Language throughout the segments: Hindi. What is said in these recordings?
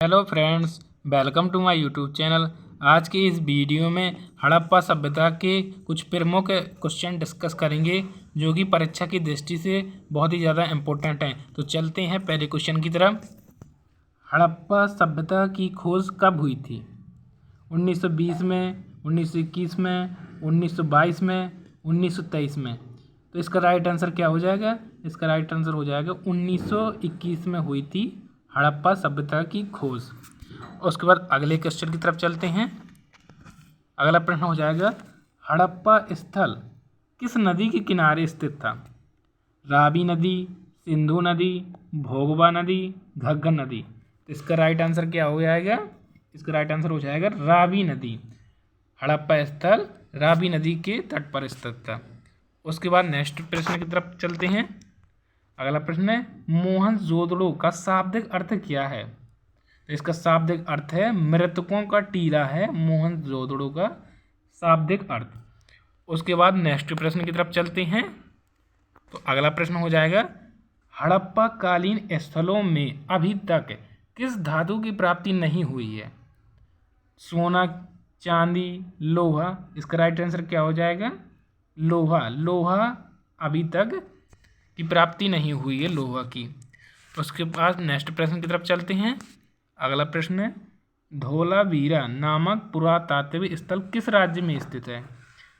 Hello friends, welcome to my YouTube channel. आज के इस वीडियो में हड़प्पा सभ्यता के कुछ प्रमुख क्वेश्चन डिस्कस करेंगे जो कि परीक्षा की दृष्टि से बहुत ही ज़्यादा इम्पोर्टेंट हैं। तो चलते हैं पहले क्वेश्चन की तरफ। हड़प्पा सभ्यता की खोज कब हुई थी? 1920 में, 1921 में, 1922 में, 1923 में। तो इसका राइट आंसर क्या हो जाएगा? इसका राइट आंसर हो जाएगा 1921 में हुई थी हड़प्पा सभ्यता की खोज। उसके बाद अगले क्वेश्चन की तरफ चलते हैं। अगला प्रश्न हो जाएगा, हड़प्पा स्थल किस नदी के किनारे स्थित था? रावी नदी, सिंधु नदी, भोगवा नदी, घग्गर नदी। तो इसका राइट आंसर क्या हो जाएगा? इसका राइट आंसर हो जाएगा रावी नदी। हड़प्पा स्थल रावी नदी के तट पर स्थित था। उसके बाद नेक्स्ट प्रश्न की तरफ चलते हैं। अगला प्रश्न है, मोहनजोदड़ो का शाब्दिक अर्थ क्या है? तो इसका शाब्दिक अर्थ है मृतकों का टीला है मोहनजोदड़ो का शाब्दिक अर्थ। उसके बाद नेक्स्ट प्रश्न की तरफ चलते हैं। तो अगला प्रश्न हो जाएगा, हड़प्पा कालीन स्थलों में अभी तक किस धातु की प्राप्ति नहीं हुई है? सोना, चांदी, लोहा। इसका राइट आंसर क्या हो जाएगा? लोहा। लोहा अभी तक की प्राप्ति नहीं हुई है, लोहा की। उसके बाद नेक्स्ट प्रश्न की तरफ चलते हैं। अगला प्रश्न है, धोलावीरा नामक पुरातात्विक स्थल किस राज्य में स्थित है?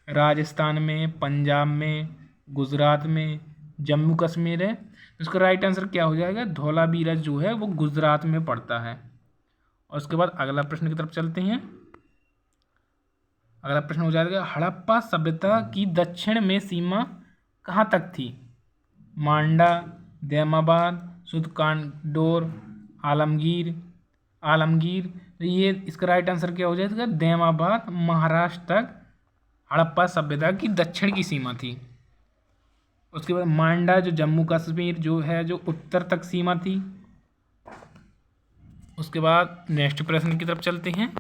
राजस्थान में, पंजाब में, गुजरात में, जम्मू कश्मीर है। इसका राइट आंसर क्या हो जाएगा? धोलावीरा जो है वो गुजरात में पड़ता है। और उसके बाद अगला प्रश्न की तरफ चलते हैं। अगला प्रश्न हो जाएगा, हड़प्पा सभ्यता की दक्षिण में सीमा कहाँ तक थी? मांडा, दैमाबाद, सुदकांडोर, आलमगीर। तो ये इसका राइट आंसर क्या हो जाएगा? दैमाबाद महाराष्ट्र तक हड़प्पा सभ्यता की दक्षिण की सीमा थी। उसके बाद मांडा जो जम्मू कश्मीर जो है जो उत्तर तक सीमा थी। उसके बाद नेक्स्ट प्रश्न की तरफ चलते हैं।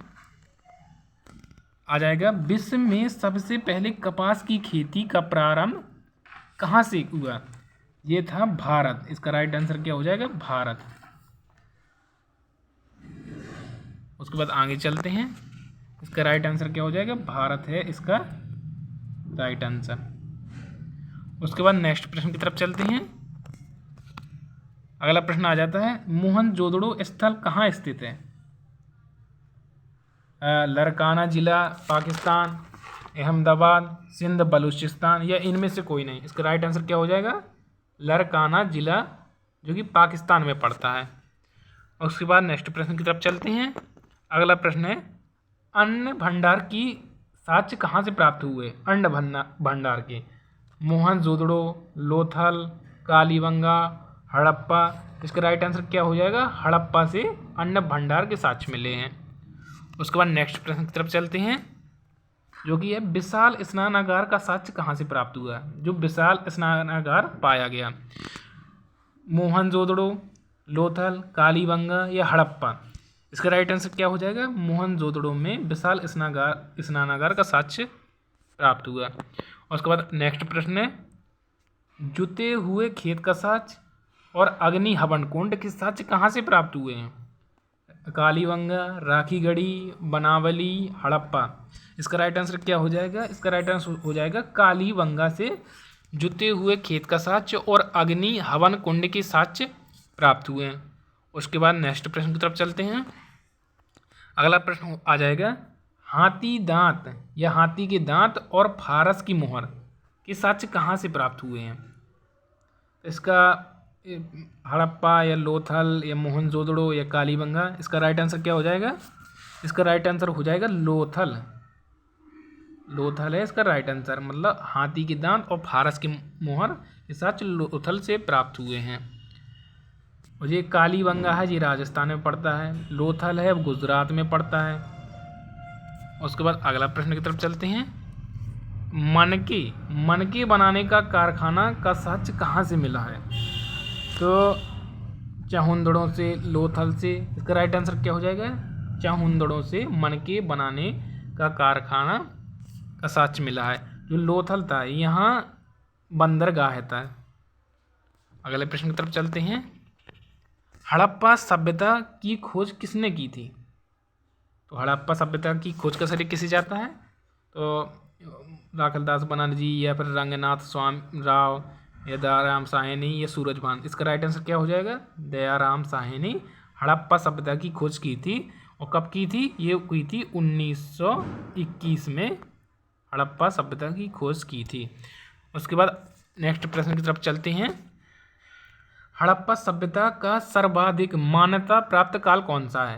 आ जाएगा, विश्व में सबसे पहले कपास की खेती का प्रारंभ कहाँ से हुआ? ये था भारत। इसका राइट आंसर क्या हो जाएगा? भारत। उसके बाद आगे चलते हैं। इसका राइट आंसर क्या हो जाएगा? भारत है इसका राइट आंसर। उसके बाद नेक्स्ट प्रश्न की तरफ चलते हैं। अगला प्रश्न आ जाता है, मोहनजोदड़ो स्थल कहाँ स्थित है? लरकाना जिला पाकिस्तान, अहमदाबाद, सिंध बलूचिस्तान, या इनमें से कोई नहीं। इसका राइट आंसर क्या हो जाएगा? लरकाना जिला जो कि पाकिस्तान में पड़ता है। उसके बाद नेक्स्ट प्रश्न की तरफ चलते हैं। अगला प्रश्न है, अन्न भंडार की साक्ष्य कहाँ से प्राप्त हुए? अन्न भंडार के मोहनजोदड़ो, लोथल, कालीबंगा, हड़प्पा। इसका राइट आंसर क्या हो जाएगा? हड़प्पा से अन्न भंडार के साक्ष्य मिले हैं। उसके बाद नेक्स्ट प्रश्न की तरफ चलते हैं जो कि है, विशाल स्नानागार का साक्ष्य कहाँ से प्राप्त हुआ? जो विशाल स्नानागार पाया गया, मोहनजोदड़ो, लोथल, कालीबंगा या हड़प्पा। इसका राइट आंसर क्या हो जाएगा? मोहनजोदड़ो में विशाल स्नानागार का साक्ष्य प्राप्त हुआ। और उसके बाद नेक्स्ट प्रश्न है, जुते हुए खेत का साक्ष्य और अग्नि हवन कुंड के साक्ष्य कहाँ से प्राप्त हुए हैं? कालीबंगा, राखीगढ़ी, बनावली, हड़प्पा। इसका राइट आंसर क्या हो जाएगा? इसका राइट आंसर हो जाएगा कालीबंगा से जुते हुए खेत का साक्ष्य और अग्नि हवन कुंड के साक्ष्य प्राप्त हुए हैं। उसके बाद नेक्स्ट प्रश्न की तरफ चलते हैं। अगला प्रश्न आ जाएगा, हाथी दांत या हाथी के दांत और फारस की मोहर के साक्ष्य कहाँ से प्राप्त हुए हैं? इसका हड़प्पा या लोथल या मोहनजोदड़ो या कालीबंगा। इसका राइट आंसर क्या हो जाएगा? इसका राइट आंसर हो जाएगा लोथल। लोथल है इसका राइट आंसर, मतलब हाथी के दांत और फारस की मोहर के साक्ष्य लोथल से प्राप्त हुए हैं। और ये कालीबंगा है, ये राजस्थान में पड़ता है। लोथल है गुजरात में पड़ता है। उसके बाद अगला प्रश्न की तरफ चलते हैं। मनके बनाने का कारखाना का साक्ष्य कहाँ से मिला है? तो चाहुंदड़ों से, लोथल से। इसका राइट आंसर क्या हो जाएगा? चाहुंदड़ों से मनके बनाने का कारखाना का साक्ष्य मिला है। जो लोथल था यहाँ बंदरगाह था। अगले प्रश्न की तरफ चलते हैं। हड़प्पा सभ्यता की खोज किसने की थी? तो हड़प्पा सभ्यता की खोज का श्रेय किसे जाता है? तो राखलदास बनर्जी या फिर रंगनाथ स्वामी राव या दयाराम साहनी या सूरजभान। इसका राइट आंसर क्या हो जाएगा? दयाराम साहनी हड़प्पा सभ्यता की खोज की थी। और कब की थी? ये हुई थी 1921 में हड़प्पा सभ्यता की खोज की थी। उसके बाद नेक्स्ट प्रश्न की तरफ चलते हैं। हड़प्पा सभ्यता का सर्वाधिक मान्यता प्राप्त काल कौन सा है?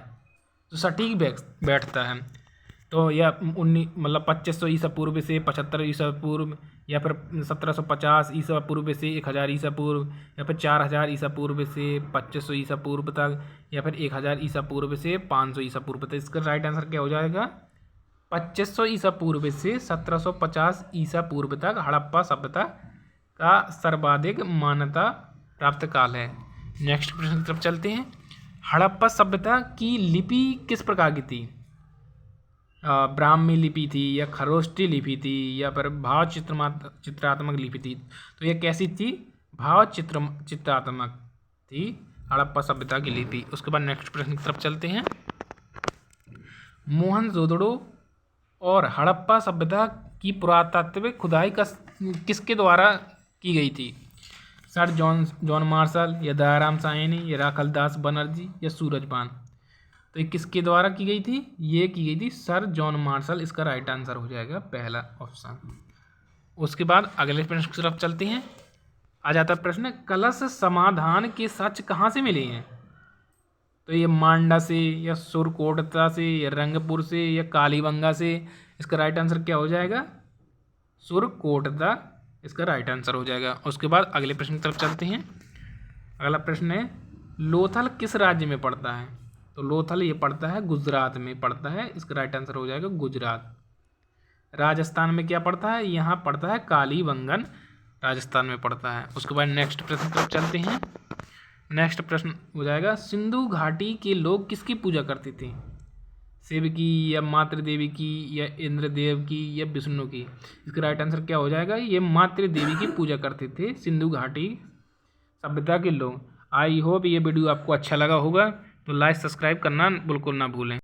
तो सटीक बैठता है। तो यह 2500 ईसा पूर्व से 75 ईसा पूर्व, या फिर 1750 ईसा पूर्व से 1000 ईसा पूर्व, या फिर 4000 ईसा पूर्व से 2500 ईसा पूर्व तक, या फिर 1000 ईसा पूर्व से 500 ईसा पूर्व तक। इसका राइट आंसर क्या हो जाएगा? 2500 ईसा पूर्व से 1750 ईसा पूर्व तक हड़प्पा सभ्यता का सर्वाधिक मान्यता प्राप्त काल है। नेक्स्ट प्रश्न की तरफ चलते हैं। हड़प्पा सभ्यता की लिपि किस प्रकार की थी? ब्राह्मी लिपि थी, या खरोष्टी लिपि थी, या फिर भाव चित्रात्मक लिपि थी? तो ये कैसी थी? भाव चित्रात्मक थी हड़प्पा सभ्यता की लिपि। उसके बाद नेक्स्ट प्रश्न की तरफ चलते हैं। मोहनजोदड़ो और हड़प्पा सभ्यता की पुरातात्विक खुदाई किसके द्वारा की गई थी? सर जॉन मार्शल, या दयाराम साहनी, या राखलदास बनर्जी, या सूरजभान। तो ये किसके द्वारा की गई थी? ये की गई थी सर जॉन मार्शल। इसका राइट आंसर हो जाएगा पहला ऑप्शन। उसके बाद अगले प्रश्न की तरफ चलते हैं। आ जाता है प्रश्न, कलश समाधान के साक्ष्य कहाँ से मिले हैं? तो ये मांडा से, या सुरकोटता से, या रंगपुर से, या कालीबंगा से। इसका राइट आंसर क्या हो जाएगा? सुरकोटता इसका राइट आंसर हो जाएगा। उसके बाद अगले प्रश्न की तरफ चलते हैं। अगला प्रश्न है, लोथल किस राज्य में पड़ता है? तो लोथल ये पड़ता है गुजरात में पड़ता है। इसका राइट आंसर हो जाएगा गुजरात। राजस्थान में क्या पड़ता है? यहाँ पड़ता है कालीबंगन, राजस्थान में पड़ता है। उसके बाद नेक्स्ट प्रश्न की तरफ चलते हैं। नेक्स्ट प्रश्न हो जाएगा, सिंधु घाटी के लोग किसकी पूजा करते थे? शिव की, या मातृ देवी की, या इंद्रदेव की, या विष्णु की? इसका राइट आंसर क्या हो जाएगा? ये मातृ देवी की पूजा करते थे सिंधु घाटी सभ्यता के लोग। आई होप ये वीडियो आपको अच्छा लगा होगा। तो लाइक सब्सक्राइब करना बिल्कुल ना भूलें।